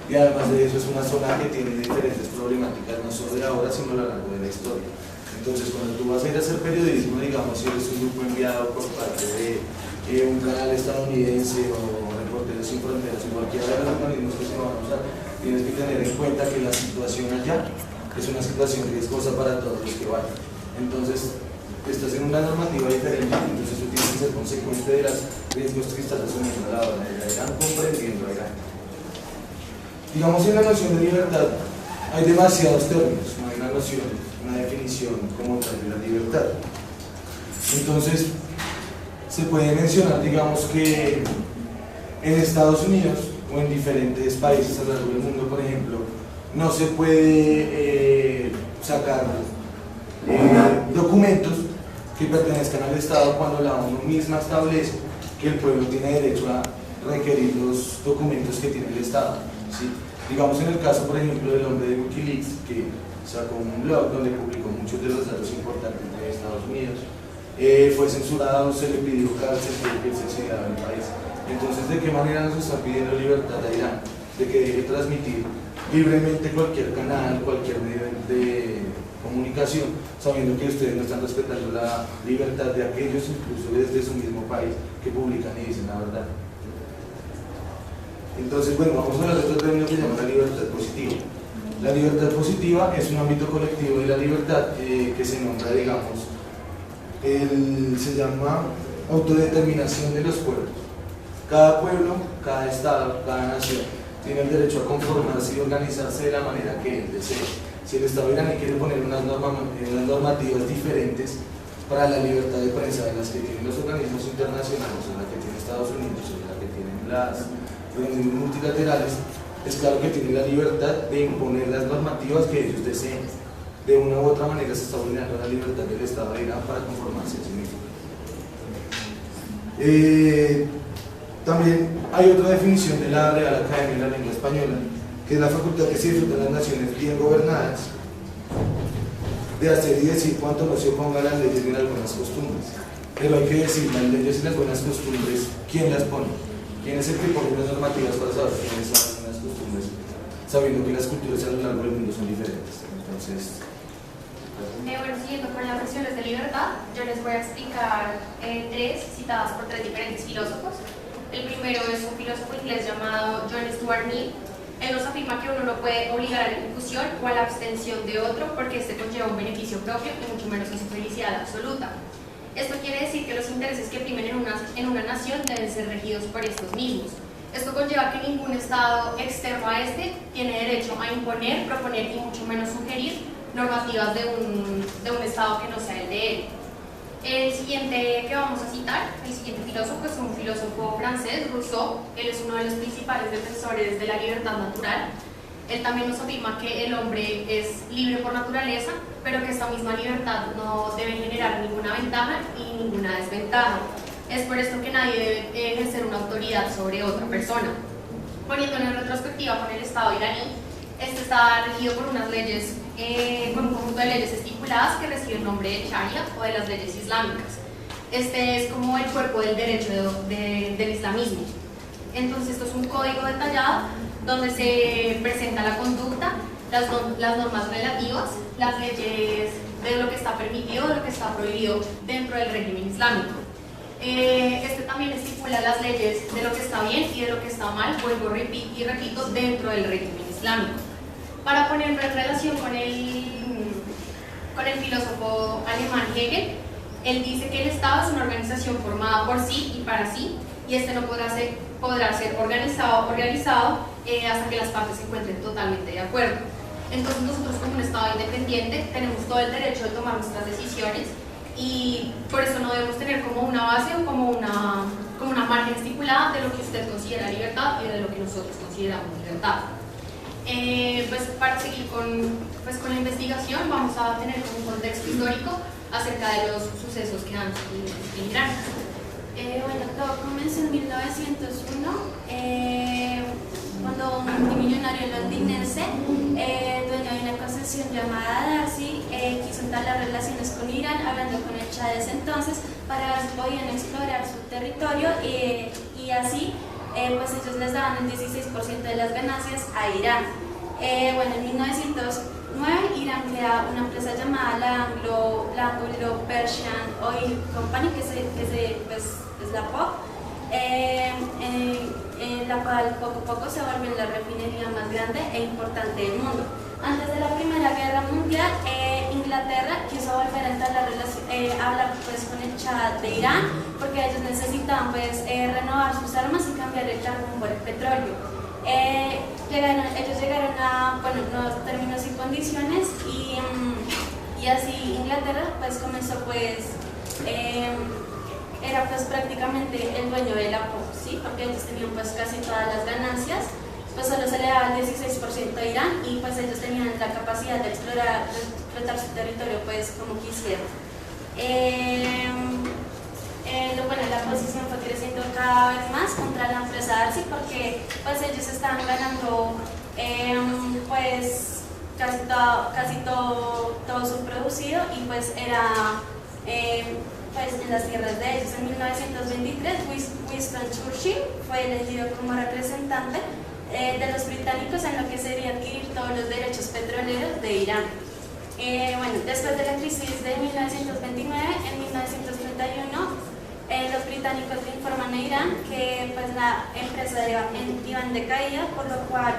y además de eso es una zona que tiene diferentes problemáticas, no solo de ahora, sino a lo largo de la historia. Entonces, cuando tú vas a ir a hacer periodismo, digamos, si eres un grupo enviado por parte de un canal estadounidense o Reporteros Sin Fronteras o cualquiera de los organismos que se van a usar, tienes que tener en cuenta que la situación allá es una situación riesgosa para todos los que vayan. Entonces, estás en una normativa diferente, entonces tú tienes que ser consecuente de los riesgos que estás asumiendo a la hora de ir comprendiendo allá. Digamos, en la noción de libertad hay demasiados términos, no hay una noción, una definición como tal de la libertad. Entonces, se puede mencionar, digamos, que en Estados Unidos o en diferentes países a lo largo del mundo, por ejemplo, no se puede sacar documentos que pertenezcan al Estado cuando la ONU misma establece que el pueblo tiene derecho a requerir los documentos que tiene el Estado, ¿sí? Digamos, en el caso, por ejemplo, del hombre de Wikileaks, que sacó un blog donde publicó muchos de los datos importantes de Estados Unidos, fue censurado, se le pidió cárcel, que se exiliara del país. Entonces, ¿de qué manera nos está pidiendo libertad a Irán? De que deje transmitir libremente cualquier canal, cualquier medio de comunicación, sabiendo que ustedes no están respetando la libertad de aquellos, incluso desde su mismo país, que publican y dicen la verdad. Entonces, bueno, vamos a hablar de otro término que se llama la libertad positiva. La libertad positiva es un ámbito colectivo de la libertad que se nombra, digamos, se llama autodeterminación de los pueblos. Cada pueblo, cada estado, cada nación tiene el derecho a conformarse y organizarse de la manera que él desee. Si el Estado iraní quiere poner unas normativas diferentes para la libertad de prensa de las que tienen los organismos internacionales, o la que tiene Estados Unidos, o la que tienen los organismos multilaterales, es claro que tiene la libertad de imponer las normativas que ellos deseen. De una u otra manera se está vulnerando la libertad del Estado de Irán para conformarse a sí mismo. También hay otra definición de la Real Academia de la Lengua Española, que es la facultad que se disfruta en las naciones bien gobernadas de hacer y decir cuanto no se oponga a las leyes ni a algunas costumbres. Pero hay que decir, las leyes y las buenas costumbres, ¿quién las pone? ¿Quién es el que pone las normativas para saber quiénes son las costumbres? Sabiendo que las culturas a lo largo del mundo son diferentes. Entonces, bueno, siguiendo con las nociones de libertad, yo les voy a explicar tres citadas por tres diferentes filósofos. El primero es un filósofo inglés llamado John Stuart Mill. Él nos afirma que uno no puede obligar a la ejecución o a la abstención de otro porque este conlleva un beneficio propio y mucho menos a su felicidad absoluta. Esto quiere decir que los intereses que primen en una nación deben ser regidos por estos mismos. Esto conlleva que ningún Estado externo a este tiene derecho a imponer, proponer y mucho menos sugerir normativas de un Estado que no sea el de él. El siguiente que vamos a citar, el siguiente filósofo, es un filósofo francés, Rousseau. Él es uno de los principales defensores de la libertad natural. Él también nos afirma que el hombre es libre por naturaleza, pero que esta misma libertad no debe generar ninguna ventaja y ninguna desventaja. Es por esto que nadie debe ejercer una autoridad sobre otra persona. Poniéndolo en retrospectiva con el Estado iraní, este está regido por unas leyes, por un conjunto de leyes estipuladas que reciben el nombre de Sharia o de las leyes islámicas. Este es como el cuerpo del derecho del islamismo. Entonces, esto es un código detallado donde se presenta la conducta, las normas relativas, las leyes de lo que está permitido, de lo que está prohibido dentro del régimen islámico. Este también estipula las leyes de lo que está bien y de lo que está mal, vuelvo y repito, dentro del régimen islámico. Para ponerlo en relación con el filósofo alemán Hegel, él dice que el Estado es una organización formada por sí y para sí, y este no podrá ser organizado o realizado hasta que las partes se encuentren totalmente de acuerdo. Entonces nosotros, como un Estado independiente, tenemos todo el derecho de tomar nuestras decisiones y por eso no debemos tener como una base o como una margen estipulada de lo que usted considera libertad y de lo que nosotros consideramos libertad. Pues para seguir con la investigación, vamos a tener un contexto histórico acerca de los sucesos que han sucedido en Irán. Bueno, todo comenzó en 1901, cuando un multimillonario londinense, dueño de una concesión llamada Darcy, quiso entablar relaciones con Irán, hablando con el Shah de ese entonces para ver si podían explorar su territorio y así pues ellos les daban el 16% de las ganancias a Irán. Bueno, en 1909 Irán crea una empresa llamada la Anglo-Persian Oil Company, que pues, es la POC, la cual poco a poco se volvió la refinería más grande e importante del mundo. Antes de la Primera Guerra Mundial, Inglaterra quiso volver a hablar pues, con el Shah de Irán, porque ellos necesitaban pues, renovar sus armas y cambiar el carbón por el petróleo. Ellos llegaron a nuevos términos y condiciones, y así Inglaterra pues, comenzó pues, era pues prácticamente el dueño de la POC, ¿sí? Porque ellos tenían pues casi todas las ganancias, pues solo se le daba el 16% a Irán, y pues ellos tenían la capacidad de explotar su territorio pues como quisieran. La posición fue creciendo cada vez más contra la empresa Darcy, porque pues ellos estaban ganando pues casi todo su producido, y pues era pues en las tierras de ellos. En 1923 Winston Churchill fue elegido como representante de los británicos en lo que sería adquirir todos los derechos petroleros de Irán. Después de la crisis de 1929, en 1931 los británicos le informan a Irán que pues, la empresa iba en decaída, por lo cual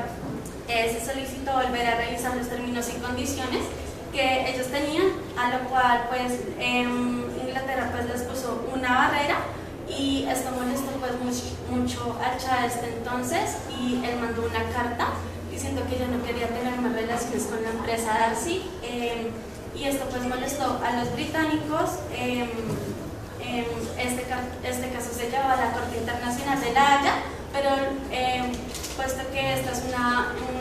se solicitó volver a revisar los términos y condiciones que ellos tenían, a lo cual pues Inglaterra pues les puso una barrera, y esto molestó pues mucho al Shah entonces, y él mandó una carta diciendo que ya no quería tener más relaciones con la empresa Darcy, y esto pues molestó a los británicos. Este caso se llevó a la Corte Internacional de La Haya, pero puesto que este es un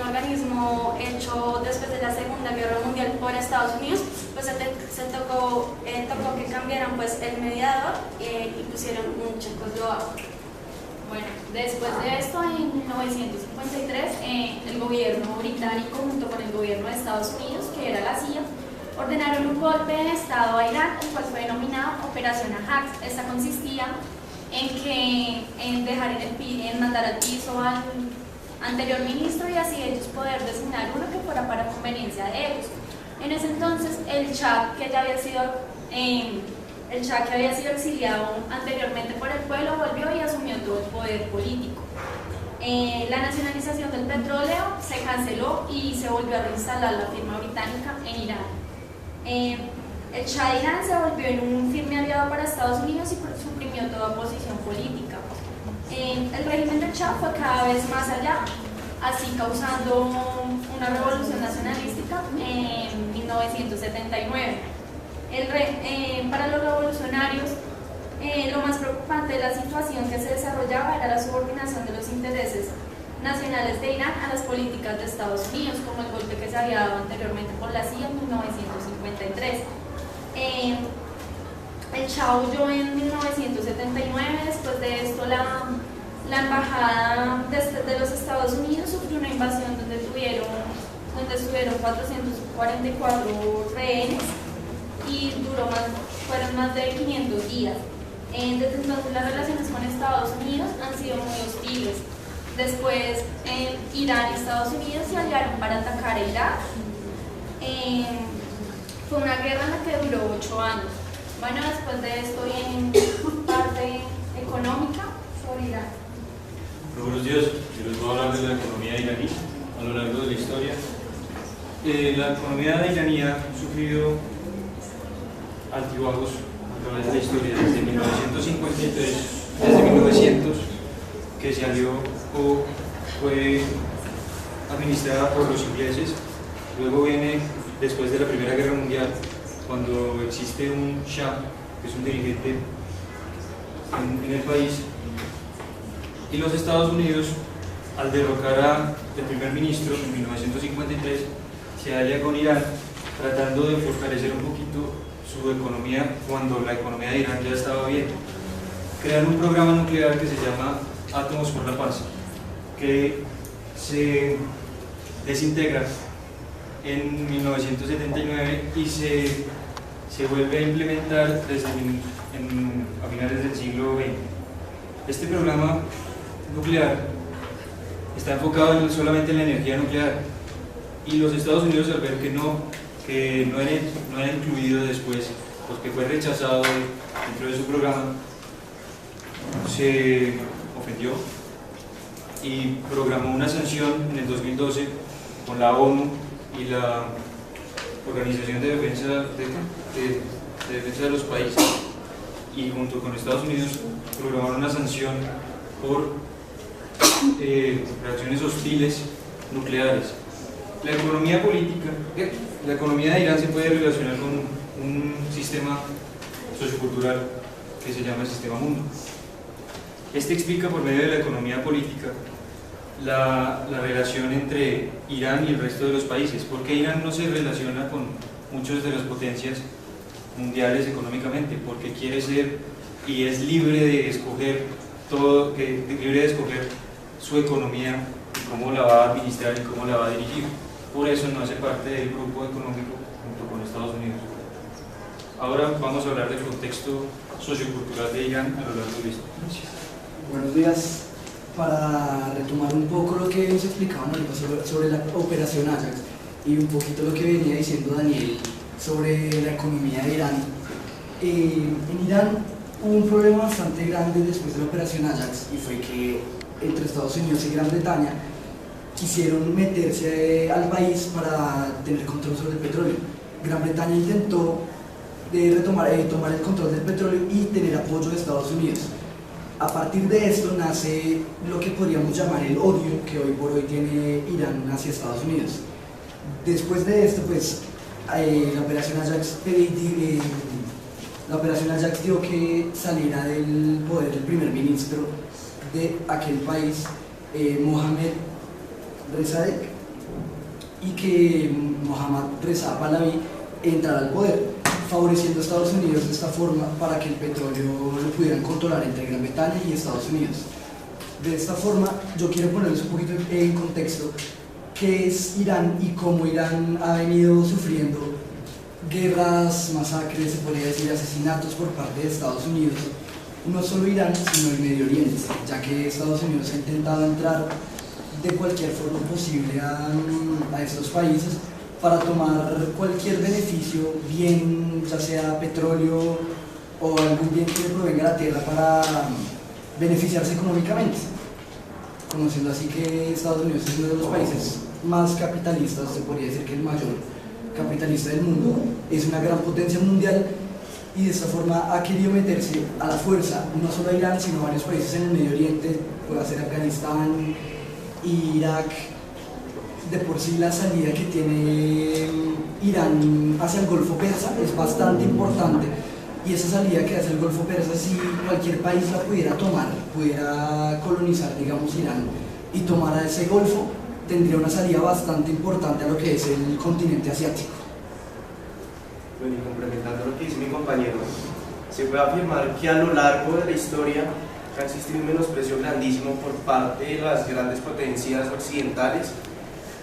organismo hecho después de la Segunda Guerra Mundial por Estados Unidos, pues se tocó que cambiaran pues, el mediador y pusieron un checoslovaco. Bueno, después de esto, en 1953, el gobierno británico junto con el gobierno de Estados Unidos, que era la CIA, ordenaron un golpe de Estado a Irán, el cual fue denominado Operación Ajax. Esta consistía en mandar al piso al anterior ministro, y así ellos poder designar uno que fuera para conveniencia de ellos. En ese entonces, el Shah que había sido exiliado anteriormente por el pueblo, volvió y asumió todo el poder político. La nacionalización del petróleo se canceló y se volvió a reinstalar la firma británica en Irán. El Shah de Irán se volvió en un firme aliado para Estados Unidos y suprimió toda oposición política. El régimen del Shah fue cada vez más allá, así causando una revolución nacionalística en 1979. Para los revolucionarios, lo más preocupante de la situación que se desarrollaba era la subordinación de los intereses nacionales de Irán a las políticas de Estados Unidos, como el golpe que se había dado anteriormente por la CIA en 1953. El Shah huyó en 1979. Después de esto, la embajada de los Estados Unidos sufrió una invasión donde estuvieron 444 rehenes, y fueron más de 500 días. Desde entonces las relaciones con Estados Unidos han sido muy hostiles. Después Irán y Estados Unidos se aliaron para atacar a Irak. Fue una guerra en la que duró 8 años. Bueno, después de esto viene parte económica sobre Irán. Buenos días, yo les voy a hablar de la economía iraní a lo largo de la historia. La economía iraní ha sufrido altibajos a través de la historia desde 1953, desde 1900, que se alió o fue administrada por los ingleses. Luego viene, después de la Primera Guerra Mundial, cuando existe un Shah, que es un dirigente en el país, y los Estados Unidos, al derrocar al primer ministro en 1953, se alia con Irán, tratando de fortalecer un poquito su economía cuando la economía de Irán ya estaba bien. Crean un programa nuclear que se llama Átomos por la Paz, que se desintegra en 1979 y se vuelve a implementar a finales del siglo XX. Este programa nuclear está enfocado solamente en la energía nuclear, y los Estados Unidos, al ver que no era incluido después, porque fue rechazado dentro de su programa, se ofendió y programó una sanción en el 2012 con la ONU y la Organización de Defensa de los Países, y junto con Estados Unidos programaron una sanción por reacciones hostiles nucleares. La economía política, la economía de Irán se puede relacionar con un sistema sociocultural que se llama el sistema mundo. Este explica por medio de la economía política la relación entre Irán y el resto de los países. ¿Por qué Irán no se relaciona con muchas de las potencias mundiales económicamente? Porque quiere ser y es libre de escoger libre de escoger su economía y cómo la va a administrar y cómo la va a dirigir. Por eso no hace parte del grupo económico junto con Estados Unidos. Ahora vamos a hablar del contexto sociocultural de Irán a lo largo de la historia. Gracias. Buenos días. Para retomar un poco lo que nos explicaban ahorita sobre la operación Ajax y un poquito lo que venía diciendo Daniel sobre la economía de Irán. En Irán hubo un problema bastante grande después de la operación Ajax, y fue que entre Estados Unidos y Gran Bretaña quisieron meterse al país para tener control sobre el petróleo. Gran Bretaña intentó tomar el control del petróleo y tener apoyo de Estados Unidos. A partir de esto nace lo que podríamos llamar el odio que hoy por hoy tiene Irán hacia Estados Unidos. Después de esto, pues, la operación Ajax dio que saliera del poder el primer ministro de aquel país, Mohamed Reza, y que Mohammad Reza Pahlavi entrara al poder, favoreciendo a Estados Unidos de esta forma para que el petróleo lo pudieran controlar entre Gran Bretaña y Estados Unidos. De esta forma, yo quiero ponerles un poquito en contexto qué es Irán y cómo Irán ha venido sufriendo guerras, masacres, se podría decir asesinatos por parte de Estados Unidos. No solo Irán, sino el Medio Oriente, ya que Estados Unidos ha intentado entrar de cualquier forma posible a estos países para tomar cualquier beneficio, bien ya sea petróleo o algún bien que le provenga a la tierra para beneficiarse económicamente. Conociendo así que Estados Unidos es uno de los países más capitalistas, se podría decir que el mayor capitalista del mundo, es una gran potencia mundial, y de esta forma ha querido meterse a la fuerza, no solo a Irán, sino a varios países en el Medio Oriente, puede ser Afganistán, Irak. De por sí la salida que tiene Irán hacia el Golfo Persa es bastante importante, y esa salida que hace el Golfo Persa, si cualquier país la pudiera tomar, pudiera colonizar, digamos, Irán y tomar a ese Golfo, tendría una salida bastante importante a lo que es el continente asiático. Bueno, y complementando lo que dice mi compañero, se puede afirmar que a lo largo de la historia ha existido un menosprecio grandísimo por parte de las grandes potencias occidentales,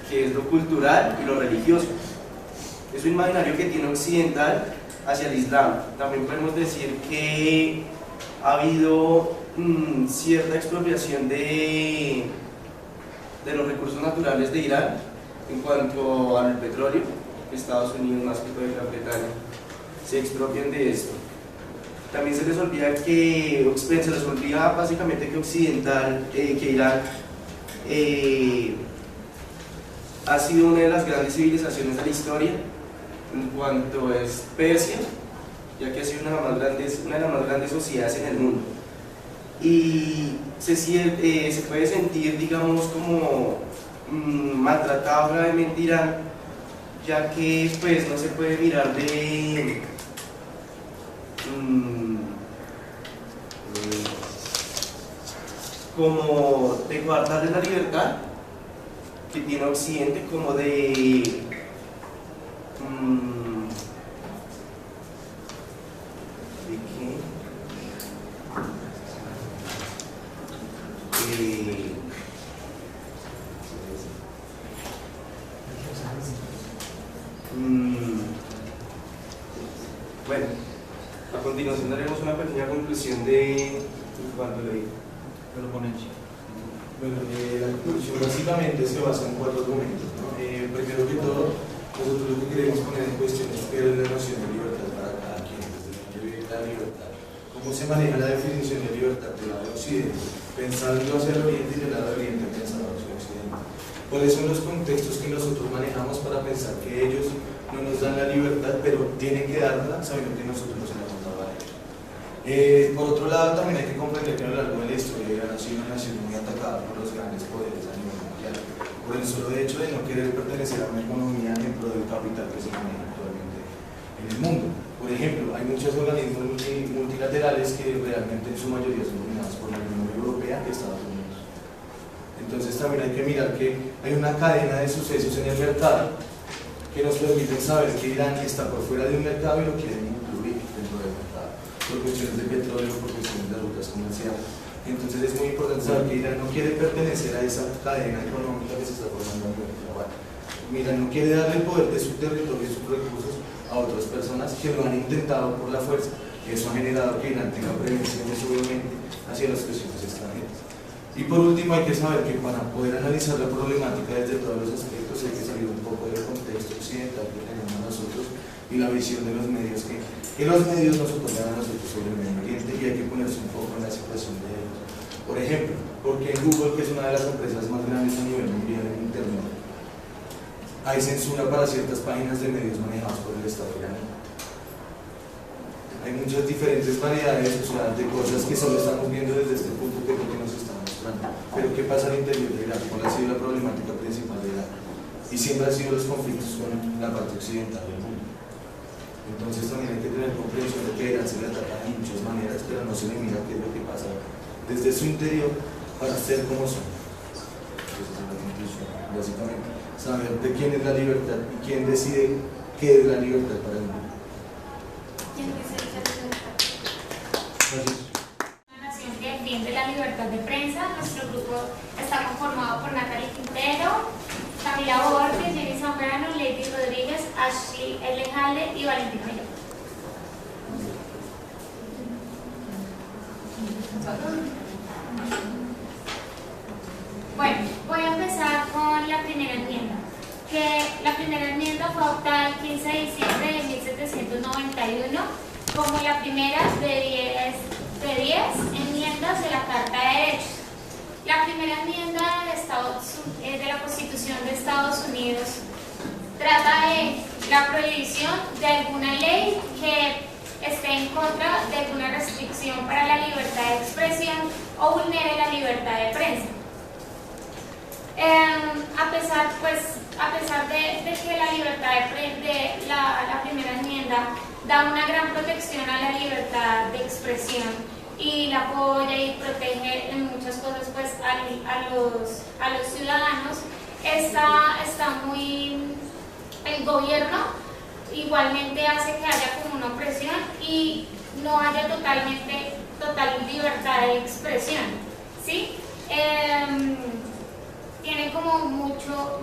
que es lo cultural y lo religioso. Es un imaginario que tiene occidental hacia el Islam. También podemos decir que ha habido cierta expropiación de los recursos naturales de Irán en cuanto al petróleo. Estados Unidos, más que todo Gran Bretaña, se expropian de esto. También se les olvida básicamente que Irán ha sido una de las grandes civilizaciones de la historia en cuanto es Persia, ya que ha sido una de las más grandes sociedades en el mundo. Y se puede sentir, digamos, como maltratado gravemente Irán, ya que pues no se puede mirar como de guardarle la libertad que tiene Occidente, como de bueno, a continuación daremos una pequeña conclusión de cuanto le digo. Pero ponencia. Bueno, la Constitución básicamente se basa en 4 argumentos, ¿no? Primero que todo, nosotros lo que queremos poner en cuestión es qué es la noción de libertad para cada quien, desde dónde vive la libertad, cómo se maneja la definición de libertad del lado occidente, pensando hacia el oriente y del lado oriente pensando hacia el occidente. ¿Cuáles son los contextos que nosotros manejamos para pensar que ellos no nos dan la libertad, pero tienen que darla sabiendo que nosotros nos la hemos dado a ellos? Por otro lado, también hay que comprender que a lo largo de la historia ha sido una nación muy atacada por los grandes poderes a nivel mundial, por el solo hecho de no querer pertenecer a una economía en pro del capital que se maneja actualmente en el mundo. Por ejemplo, hay muchos organismos multilaterales que realmente en su mayoría son dominados por la Unión Europea y Estados Unidos. Entonces también hay que mirar que hay una cadena de sucesos en el mercado que nos permiten saber que Irán está por fuera de un mercado y lo quieren incluir dentro del mercado, por cuestiones de petróleo, por cuestiones de rutas comerciales. Entonces es muy importante saber que Irán no quiere pertenecer a esa cadena económica que se está formando a nivel global. Irán no quiere darle el poder de su territorio y sus recursos a otras personas que lo han intentado por la fuerza. Eso ha generado que Irán tenga prevenciones obviamente hacia las cuestiones extranjeras. Y por último hay que saber que para poder analizar la problemática desde todos los aspectos hay que salir un poco del contexto occidental que tenemos nosotros y la visión de los medios que los medios nos otorgan a nosotros sobre el Medio Oriente, y hay que ponerse un poco en la situación de ellos. Por ejemplo, porque en Google, que es una de las empresas más grandes a nivel mundial en Internet, hay censura para ciertas páginas de medios manejados por el Estado iraní. Hay muchas diferentes variedades, o sea, de cosas que solo estamos viendo desde este punto que es lo que nos está mostrando. Pero ¿qué pasa al interior de Irán? ¿Cuál ha sido la problemática principal de Irán? Y siempre han sido los conflictos con la parte occidental del mundo. Entonces también hay que tener comprensión de que a Irán se le ataca de muchas maneras, pero no se le mira qué es lo que pasa desde su interior para ser como son. Esa es la conclusión, básicamente. Saber de quién es la libertad y quién decide qué es la libertad para el mundo. Una nación que defiende la libertad de prensa. Nuestro grupo está conformado por Natalie Quintero, Camila Borges, Jenny Zambrano, Lady Rodríguez, Ashley L. Halde y Valentina Mayor. Bueno, voy a empezar con la primera enmienda. Que la primera enmienda fue adoptada el 15 de diciembre de 1791 como la primera de 10 enmiendas de la Carta de Derechos. La primera enmienda de la Constitución de Estados Unidos trata de la prohibición de alguna ley que esté en contra de alguna restricción para la libertad de expresión o vulnere la libertad de prensa. A pesar de que la libertad de la primera enmienda da una gran protección a la libertad de expresión y la apoya y protege en muchas cosas pues a los ciudadanos, el gobierno igualmente hace que haya como una opresión y no haya total libertad de expresión, ¿sí? Tiene como mucho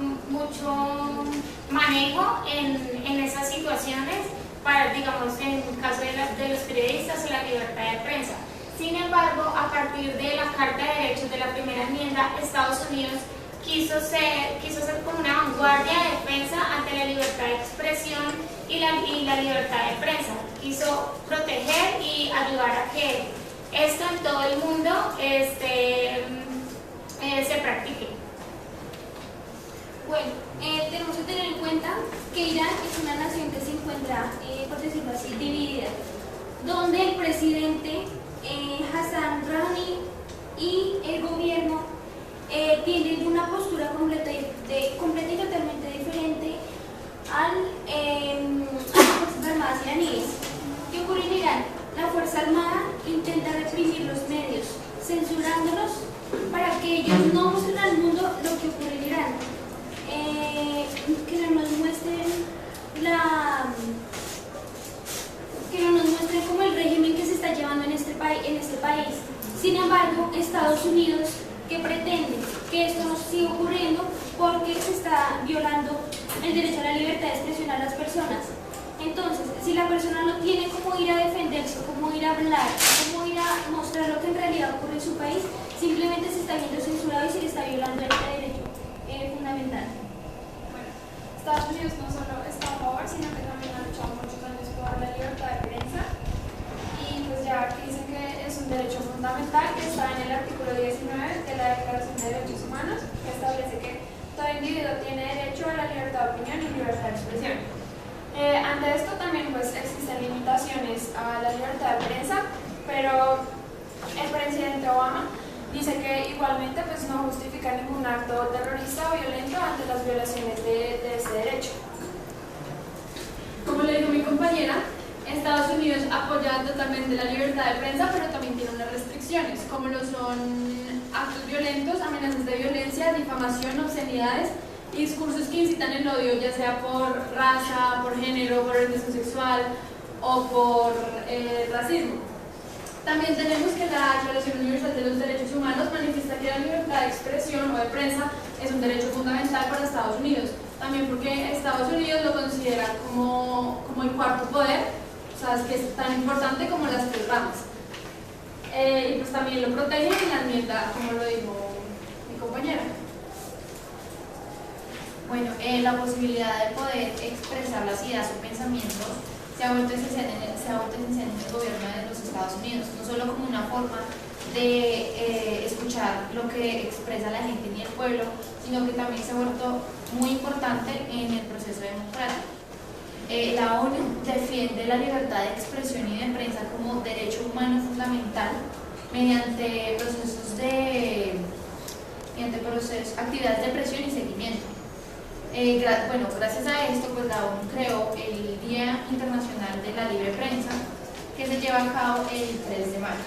manejo en esas situaciones para, digamos, en el caso de los periodistas o la libertad de prensa. Sin embargo, a partir de la Carta de Derechos de la primera enmienda, Estados Unidos quiso ser como una vanguardia de defensa ante la libertad de expresión y la libertad de prensa. Quiso proteger y ayudar a que esto en todo el mundo se practique. Bueno, tenemos que tener en cuenta que Irán es una nación que se encuentra, por decirlo así, dividida, donde el presidente Hassan Rouhani y el gobierno tienen una postura completa y totalmente diferente a las Fuerzas Armadas iraníes. ¿Qué ocurre en Irán? La Fuerza Armada intenta reprimir los medios, censurándolos para que ellos no muestren al mundo lo que ocurre en Irán. Que no nos muestren como el régimen que se está llevando en este país. Sin embargo, Estados Unidos, que pretende que esto no siga ocurriendo porque se está violando el derecho a la libertad de expresión a las personas. Entonces, si la persona no tiene cómo ir a defenderse, cómo ir a hablar, cómo ir a mostrar lo que en realidad ocurre en su país, simplemente se está viendo censurado y se le está violando el derecho fundamental. Bueno, Estados Unidos no solo está a favor, sino que también ha luchado muchos años por la libertad de prensa. Y pues ya que dicen que es un derecho fundamental que está en el artículo 19 de la Declaración de Derechos Humanos, que establece que todo individuo tiene derecho a la libertad de opinión y libertad de expresión. Ante esto también pues existen limitaciones a la libertad de prensa, pero el presidente Obama dice que igualmente pues no justifica ningún acto terrorista o violento ante las violaciones de ese derecho. Como le dijo mi compañera, Estados Unidos apoya totalmente la libertad de prensa, pero también tiene unas restricciones, como lo son actos violentos, amenazas de violencia, difamación, obscenidades y discursos que incitan el odio, ya sea por raza, por género, por orientación sexual o por racismo. También tenemos que la Declaración Universal de los Derechos Humanos manifiesta que la libertad de expresión o de prensa es un derecho fundamental para Estados Unidos, también porque Estados Unidos lo considera como el cuarto poder, o sea, es que es tan importante como las tres ramas. Y pues también lo protege en la enmienda, como lo dijo mi compañera. Bueno, la posibilidad de poder expresar las ideas o pensamientos se ha vuelto esencial en el gobierno de los Estados Unidos, no solo como una forma de escuchar lo que expresa la gente ni el pueblo, sino que también se ha vuelto muy importante en el proceso democrático. La ONU defiende la libertad de expresión y de prensa como derecho humano fundamental mediante actividades de presión y seguimiento. Gracias a esto, pues la ONU creó el Día Internacional de la Libre Prensa, que se lleva a cabo el 3 de mayo.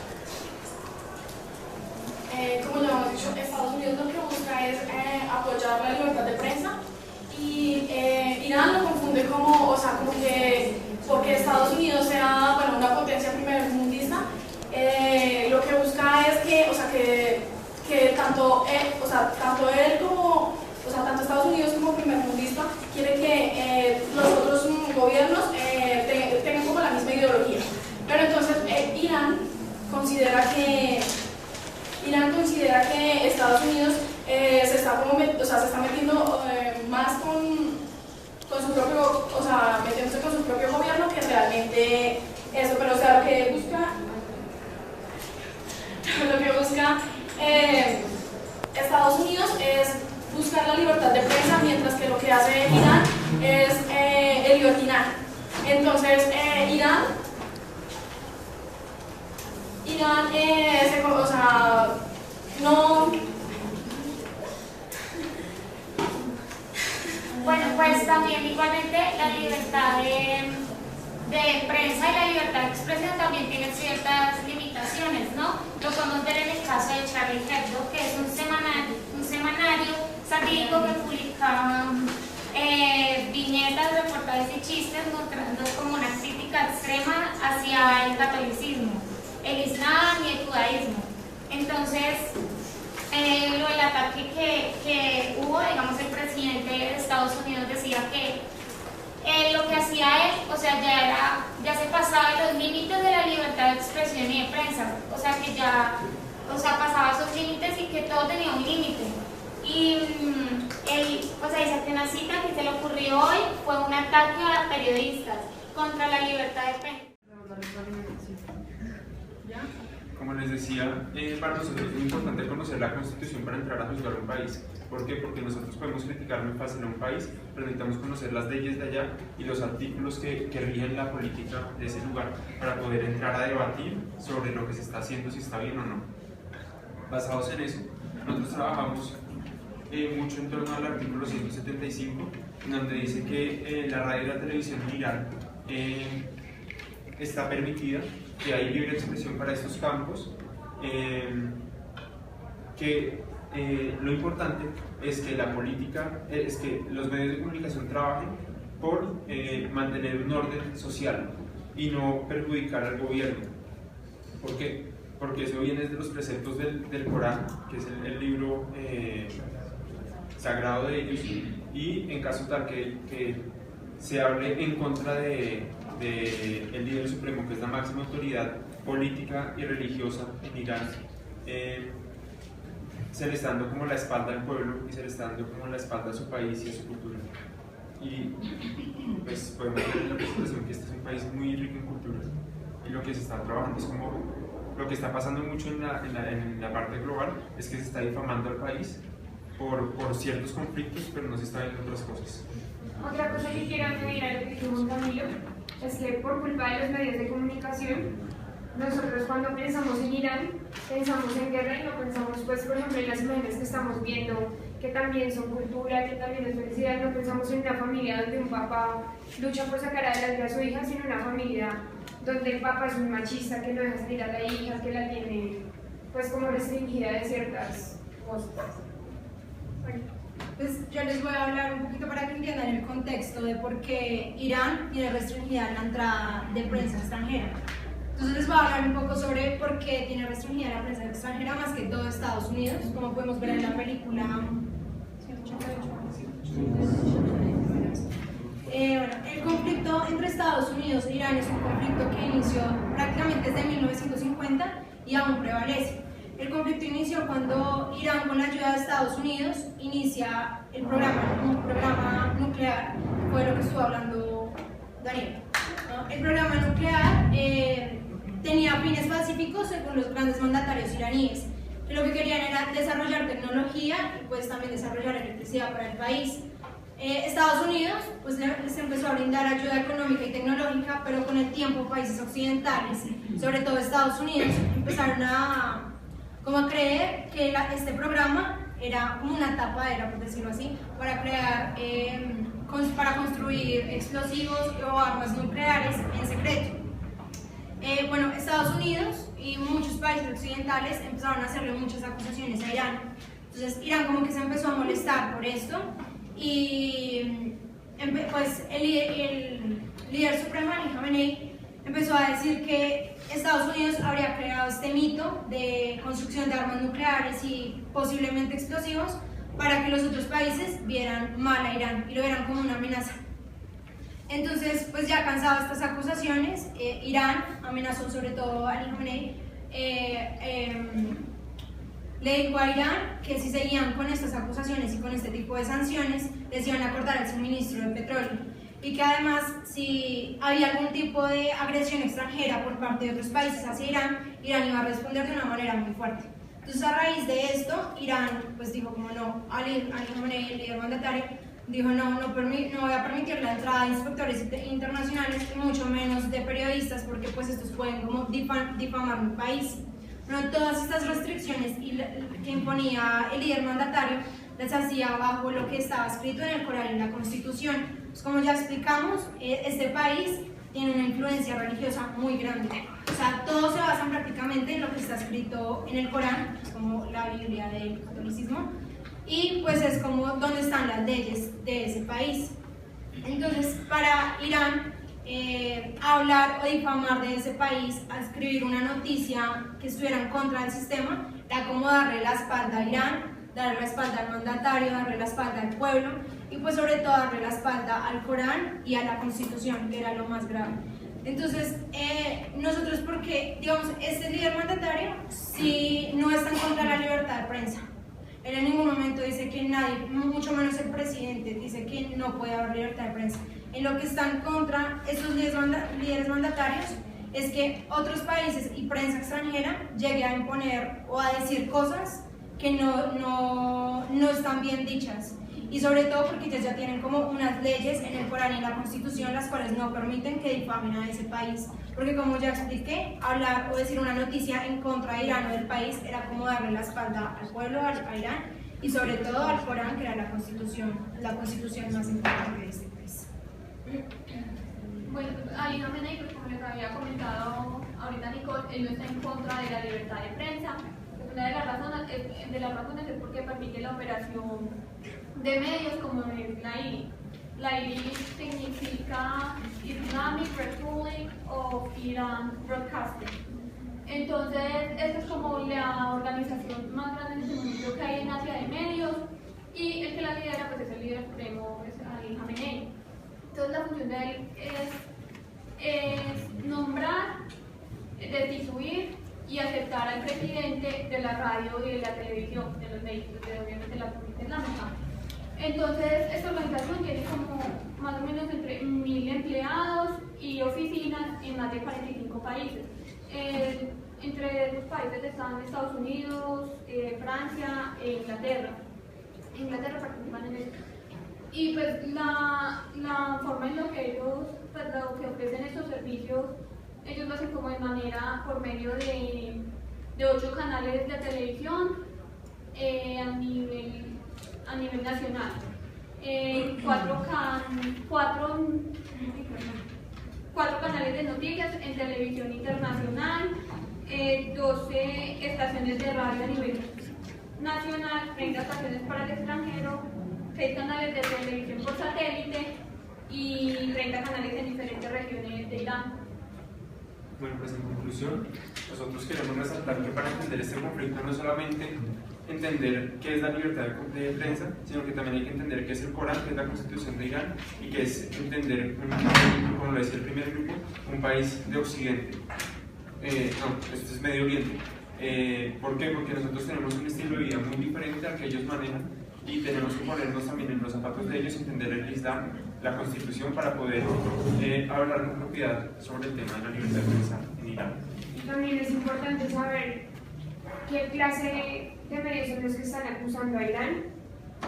Como ya hemos dicho, Estados Unidos lo que busca es apoyar la libertad de prensa y Irán lo confunde como que porque Estados Unidos sea una potencia primermundista, lo que busca es que tanto Estados Unidos como primermundista quiere que los otros gobiernos tengan como la misma ideología. Pero entonces Irán considera que Estados Unidos se está metiendo más con su propio, metiéndose con su propio gobierno que realmente eso, pero lo que busca Estados Unidos es buscar la libertad de prensa, mientras que lo que hace Irán es el guillotinar. Entonces Irán no. Bueno, pues también igualmente la libertad de prensa y la libertad de expresión también tienen ciertas limitaciones, ¿no? Lo podemos ver en el caso de Charlie Hebdo, que es un semanario satírico que publica viñetas, reportajes y chistes mostrando como una crítica extrema hacia el catolicismo, el islam y el judaísmo. Entonces, lo del ataque que hubo, digamos, el presidente de Estados Unidos decía que lo que hacía él, ya se pasaba los límites de la libertad de expresión y de prensa, que pasaba esos límites y que todo tenía un límite. Y él, ahí saqué una cita que se le ocurrió hoy, fue un ataque a periodistas contra la libertad de prensa. Como les decía, para nosotros es muy importante conocer la Constitución para entrar a juzgar un país. ¿Por qué? Porque nosotros podemos criticar muy fácil a un país, pero necesitamos conocer las leyes de allá y los artículos que rigen la política de ese lugar para poder entrar a debatir sobre lo que se está haciendo, si está bien o no. Basados en eso, nosotros trabajamos mucho en torno al artículo 175, donde dice que la radio y la televisión en Irán está permitida, que hay libre expresión para estos campos, lo importante es que la política, es que los medios de comunicación trabajen por mantener un orden social y no perjudicar al gobierno. ¿Por qué? Porque eso viene de los preceptos del Corán, que es el libro sagrado de ellos, y en caso tal que se hable en contra del líder supremo, que es la máxima autoridad política y religiosa en Irán, se le está dando como la espalda al pueblo y se le está dando como la espalda a su país y a su cultura. Y pues podemos ver en la presentación que este es un país muy rico en cultura y lo que se está trabajando es como lo que está pasando mucho en la parte global es que se está difamando al país por ciertos conflictos, pero no se está viendo otras cosas. Otra cosa que quiero añadir a lo que dijo Camilo es que por culpa de los medios de comunicación, nosotros cuando pensamos en Irán, pensamos en guerra y no pensamos, pues, por ejemplo, en las imágenes que estamos viendo, que también son cultura, que también es felicidad. No pensamos en una familia donde un papá lucha por sacar adelante a su hija, sino en una familia donde el papá es un machista que no deja salir a la hija, que la tiene, pues, como restringida de ciertas cosas. Bueno. Pues yo les voy a hablar un poquito para que entiendan el contexto de por qué Irán tiene restringida la entrada de prensa extranjera. Entonces les voy a hablar un poco sobre por qué tiene restringida la prensa extranjera más que todo Estados Unidos, como podemos ver en la película 188. Bueno, el conflicto entre Estados Unidos e Irán es un conflicto que inició prácticamente desde 1950 y aún prevalece. El conflicto inició cuando Irán, con la ayuda de Estados Unidos, inicia un programa nuclear, que fue lo que estuvo hablando Daniel. ¿No? El programa nuclear tenía fines pacíficos según los grandes mandatarios iraníes, que lo que querían era desarrollar tecnología y pues también desarrollar electricidad para el país. Estados Unidos pues les empezó a brindar ayuda económica y tecnológica, pero con el tiempo países occidentales, sobre todo Estados Unidos, empezaron a creer que este programa era como una tapadera, por decirlo así, para crear, para construir explosivos o armas nucleares en secreto. Bueno, Estados Unidos y muchos países occidentales empezaron a hacerle muchas acusaciones a Irán. Entonces Irán como que se empezó a molestar por esto y pues el líder supremo, Ali Khamenei, empezó a decir que Estados Unidos habría creado este mito de construcción de armas nucleares y posiblemente explosivos para que los otros países vieran mal a Irán y lo vieran como una amenaza. Entonces, pues ya cansado de estas acusaciones, Irán amenazó sobre todo a Ali Khamenei, le dijo a Irán que si seguían con estas acusaciones y con este tipo de sanciones, les iban a cortar el suministro de petróleo. Y que además, si había algún tipo de agresión extranjera por parte de otros países hacia Irán, Irán iba a responder de una manera muy fuerte. Entonces, a raíz de esto, Irán pues dijo como no, Ali Khamenei, el líder mandatario, dijo no voy a permitir la entrada de inspectores internacionales y mucho menos de periodistas porque pues estos pueden como difamar mi país. Bueno, todas estas restricciones que imponía el líder mandatario las hacía bajo lo que estaba escrito en el Corán y en la Constitución. Pues como ya explicamos, este país tiene una influencia religiosa muy grande. O sea, todos se basan prácticamente en lo que está escrito en el Corán, como la Biblia del catolicismo, y pues es como donde están las leyes de ese país. Entonces, para Irán, hablar o difamar de ese país, a escribir una noticia que estuviera en contra del sistema, era como darle la espalda a Irán, darle la espalda al mandatario, darle la espalda al pueblo y pues sobre todo darle la espalda al Corán y a la Constitución, que era lo más grave. Entonces, nosotros, porque, digamos, este líder mandatario sí no está en contra de la libertad de prensa. Él en ningún momento dice que nadie, mucho menos el presidente, dice que no puede haber libertad de prensa. En lo que están contra estos líderes mandatarios es que otros países y prensa extranjera llegue a imponer o a decir cosas que no están bien dichas. Y sobre todo porque ellos ya tienen como unas leyes en el Corán y en la Constitución las cuales no permiten que difamen a ese país. Porque como ya expliqué, hablar o decir una noticia en contra de Irán o del país era como darle la espalda al pueblo, a Irán y sobre todo al Corán, que era la constitución más importante de este país. Bueno, Ali Khamenei, como les había comentado ahorita Nicole, él no está en contra de la libertad de prensa. Una de las razones es porque permite la operación de medios como es la IRI. La IRI significa Islamic Republic of Iran Broadcasting. Entonces, esta es como la organización más grande en este momento que hay en Asia de medios, y el que la lidera pues es el líder supremo, es Ali Khamenei. Entonces la función de él es nombrar, destituir y aceptar al presidente de la radio y de la televisión, de los medios, obviamente la República Islámica. Entonces, esta organización tiene como más o menos entre 1000 empleados y oficinas en más de 45 países. Entre los países están Estados Unidos, Francia e Inglaterra. Inglaterra participan en esto. Y pues la forma en la que ellos, pues, lo que ofrecen estos servicios, ellos lo hacen como de manera, por medio de 8 canales de televisión a nivel nacional. 4 canales de noticias en televisión internacional, 12 estaciones de radio a nivel nacional, 30 estaciones para el extranjero, 6 canales de televisión por satélite y 30 canales en diferentes regiones de Irán. Bueno, pues en conclusión, nosotros queremos resaltar que para entender este conflicto no es solamente entender qué es la libertad de prensa, sino que también hay que entender qué es el Corán, qué es la Constitución de Irán y qué es entender, como lo decía el primer grupo, un país de Occidente. Esto es Medio Oriente. ¿Por qué? Porque nosotros tenemos un estilo de vida muy diferente al que ellos manejan y tenemos que ponernos también en los zapatos de ellos, entender el Islam, la Constitución, para poder hablar con propiedad sobre el tema de la libertad de prensa en Irán. También es importante saber qué clase de medios son los que están acusando a Irán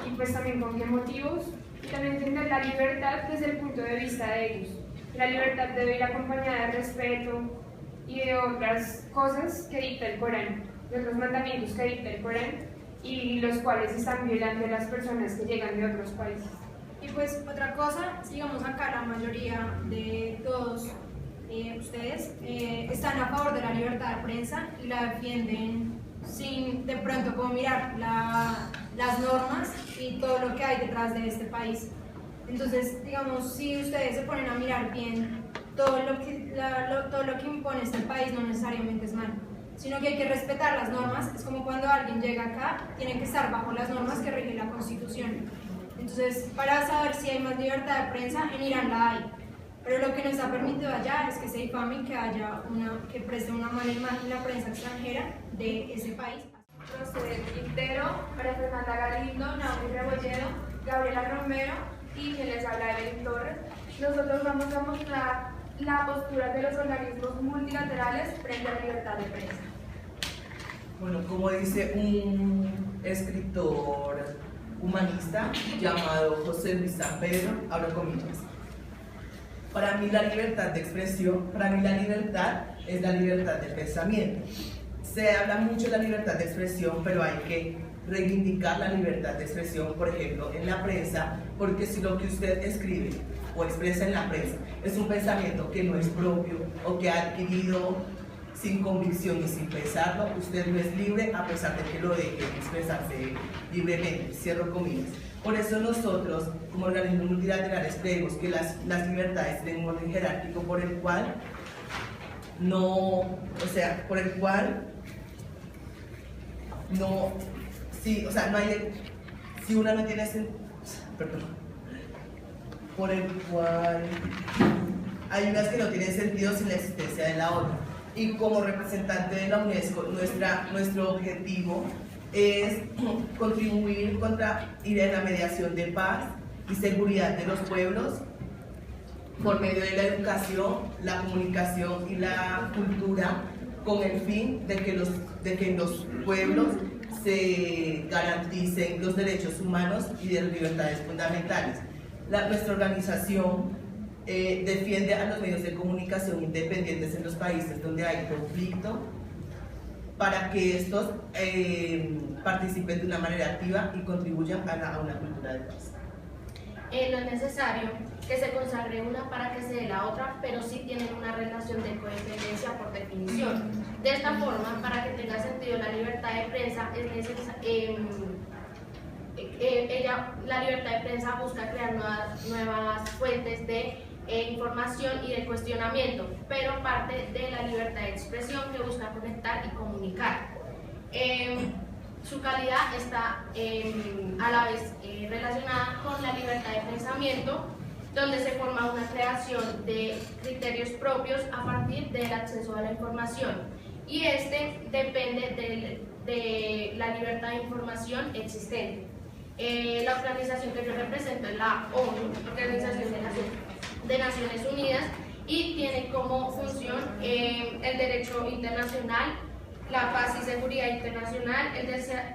y pues también con qué motivos, y también entender la libertad desde el punto de vista de ellos. La libertad debe ir acompañada de respeto y de otras cosas que dicta el Corán, de otros mandamientos que dicta el Corán y los cuales están violando a las personas que llegan de otros países. Y pues otra cosa, digamos acá la mayoría de todos ustedes están a favor de la libertad de prensa y la defienden sin de pronto como mirar las normas y todo lo que hay detrás de este país. Entonces, digamos, si ustedes se ponen a mirar bien, todo lo que impone este país no necesariamente es malo, sino que hay que respetar las normas. Es como cuando alguien llega acá, tiene que estar bajo las normas que rige la Constitución. Entonces, para saber si hay más libertad de prensa, en Irán la hay. Pero lo que no está permitido allá es que se difame, que preste una mala imagen la prensa extranjera de ese país. Proceder Quintero, María Fernanda Galindo, Naomi Rebolledo, Gabriela Romero y quien les habla, Evelyn Torres. Nosotros vamos a mostrar la postura de los organismos multilaterales frente a la libertad de prensa. Bueno, como dice un escritor humanista llamado José Luis San Pedro, abro comillas: para mí la libertad de expresión, para mí la libertad es la libertad de pensamiento. Se habla mucho de la libertad de expresión, pero hay que reivindicar la libertad de expresión, por ejemplo, en la prensa, porque si lo que usted escribe o expresa en la prensa es un pensamiento que no es propio o que ha adquirido sin convicción y sin pensarlo, usted no es libre a pesar de que lo deje expresarse libremente, cierro comillas. Por eso nosotros, como organismos multilaterales, creemos que las libertades tienen un orden jerárquico por el cual si una no tiene por el cual hay unas que no tienen sentido sin la existencia de la otra. Y como representante de la UNESCO, nuestro objetivo es contribuir ir en la mediación de paz y seguridad de los pueblos por medio de la educación, la comunicación y la cultura, con el fin de que en los pueblos se garanticen los derechos humanos y de las libertades fundamentales. Nuestra organización defiende a los medios de comunicación independientes en los países donde hay conflicto, para que estos participen de una manera activa y contribuyan a una cultura de paz. No es necesario que se consagre una para que se dé la otra, pero sí tienen una relación de codependencia por definición. De esta forma, para que tenga sentido la libertad de prensa, la libertad de prensa busca crear nuevas fuentes de información y de cuestionamiento, pero parte de la libertad de expresión que busca conectar y comunicar. Su calidad está a la vez relacionada con la libertad de pensamiento, donde se forma una creación de criterios propios a partir del acceso a la información. y este depende de la libertad de información existente. La organización que yo represento es la ONU, Organización de Naciones Unidas, y tiene como función el derecho internacional, la paz y seguridad internacional, el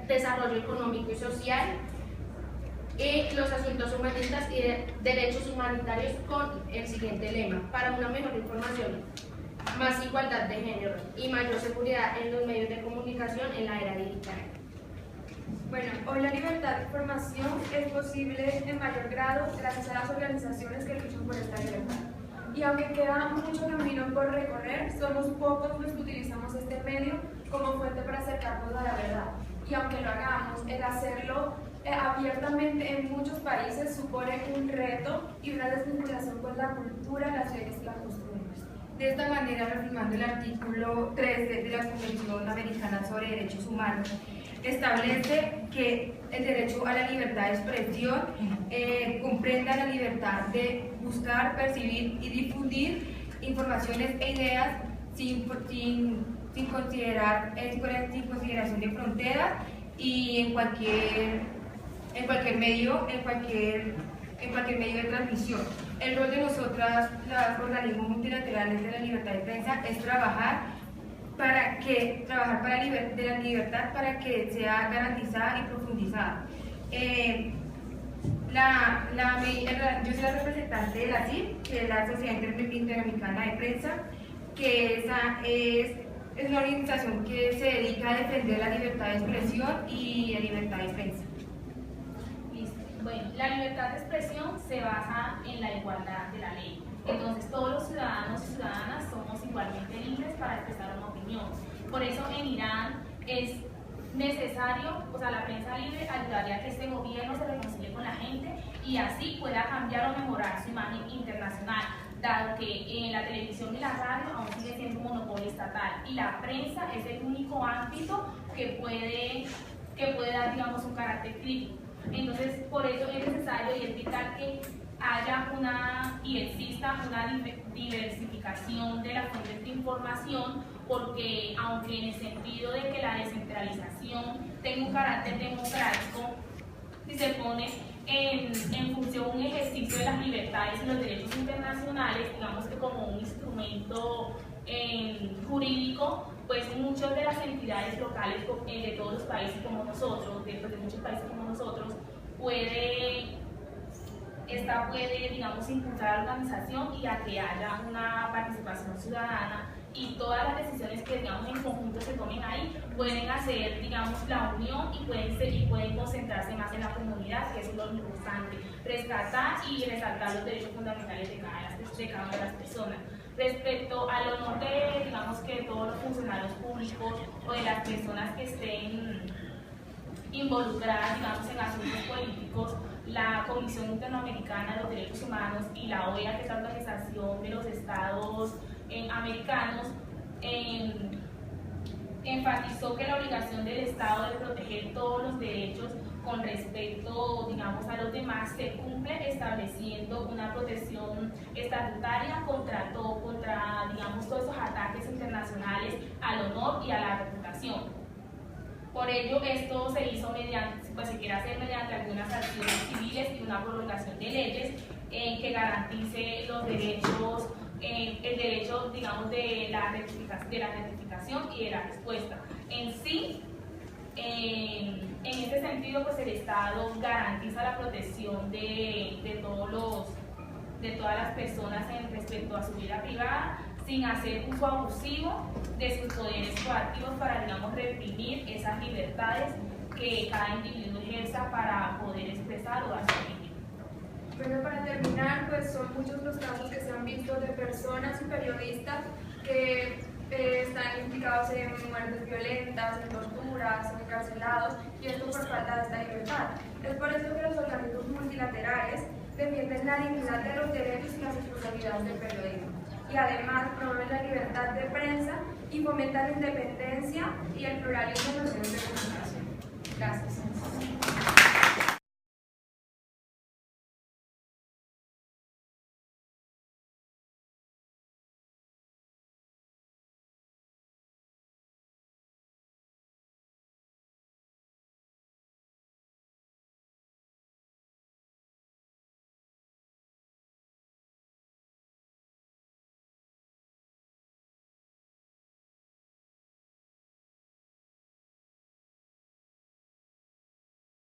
desarrollo económico y social, y los asuntos humanistas y derechos humanitarios, con el siguiente lema: para una mejor información, más igualdad de género y mayor seguridad en los medios de comunicación en la era digital. Bueno, hoy la libertad de información es posible en mayor grado gracias a las organizaciones que luchan por esta libertad. Y aunque queda mucho camino por recorrer, somos pocos los que utilizamos este medio como fuente para acercarnos a la verdad. Y aunque lo hagamos, el hacerlo abiertamente en muchos países supone un reto y una desvinculación con la cultura, las leyes y la costumbre. De esta manera, reafirmando el artículo 13 de la Convención Americana sobre Derechos Humanos, establece que el derecho a la libertad de expresión comprenda la libertad de buscar, percibir y difundir informaciones e ideas sin consideración de fronteras y en cualquier medio de transmisión. El rol de nosotras, los organismos multilaterales de la libertad de prensa, es trabajar para la libertad para que sea garantizada y profundizada. Yo soy la representante de la CIP, que es la Sociedad Interamericana de Prensa, que es una organización que se dedica a defender la libertad de expresión y la libertad de prensa. Bueno, la libertad de expresión se basa en la igualdad de la ley. Entonces, todos los ciudadanos y ciudadanas somos igualmente libres para expresar una opinión. Por eso, en Irán es necesario, la prensa libre ayudaría a que este gobierno se reconcilie con la gente y así pueda cambiar o mejorar su imagen internacional, dado que en la televisión y la radio aún sigue siendo un monopolio estatal y la prensa es el único ámbito que puede dar, digamos, un carácter crítico. Entonces, por eso es necesario y es vital que haya y exista una diversificación de las fuentes de información, porque aunque en el sentido de que la descentralización tenga un carácter democrático, si se pone en función un ejercicio de las libertades y los derechos internacionales, digamos que como un instrumento jurídico, pues muchas de las entidades locales de todos los países como nosotros, de muchos países como nosotros, puede, digamos, impulsar a la organización y a que haya una participación ciudadana y todas las decisiones que, digamos, en conjunto se tomen ahí pueden hacer, digamos, la unión y pueden concentrarse más en la comunidad, que es lo importante, rescatar y resaltar los derechos fundamentales de cada una de las personas. Respecto al honor de, digamos, que todos los funcionarios públicos o de las personas que estén involucradas, digamos, en asuntos políticos, la Comisión Interamericana de los Derechos Humanos y la OEA, que es la Organización de los Estados Americanos, enfatizó que la obligación del Estado de proteger todos los derechos con respecto, digamos, a los demás se cumple estableciendo una protección estatutaria contra, digamos, todos esos ataques internacionales al honor y a la reputación. Por ello, esto se hizo se quiere hacer mediante algunas acciones civiles y una prolongación de leyes que garantice los derechos, el derecho, digamos, de la rectificación y de la respuesta. En sí, en este sentido, pues el Estado garantiza la protección de todas las personas respecto a su vida privada, sin hacer uso abusivo de sus poderes coactivos para, digamos, reprimir esas libertades que cada individuo ejerza para poder expresar o dar su opinión. Bueno, para terminar, pues son muchos los casos que se han visto de personas y periodistas que están implicados en muertes violentas, en torturas, encarcelados, y esto por falta de esta libertad. Es por eso que los organismos multilaterales defienden la dignidad de los derechos y las responsabilidades del periodismo, y además promueven la libertad de prensa y fomentan la independencia y el pluralismo en los medios de comunicación. Gracias.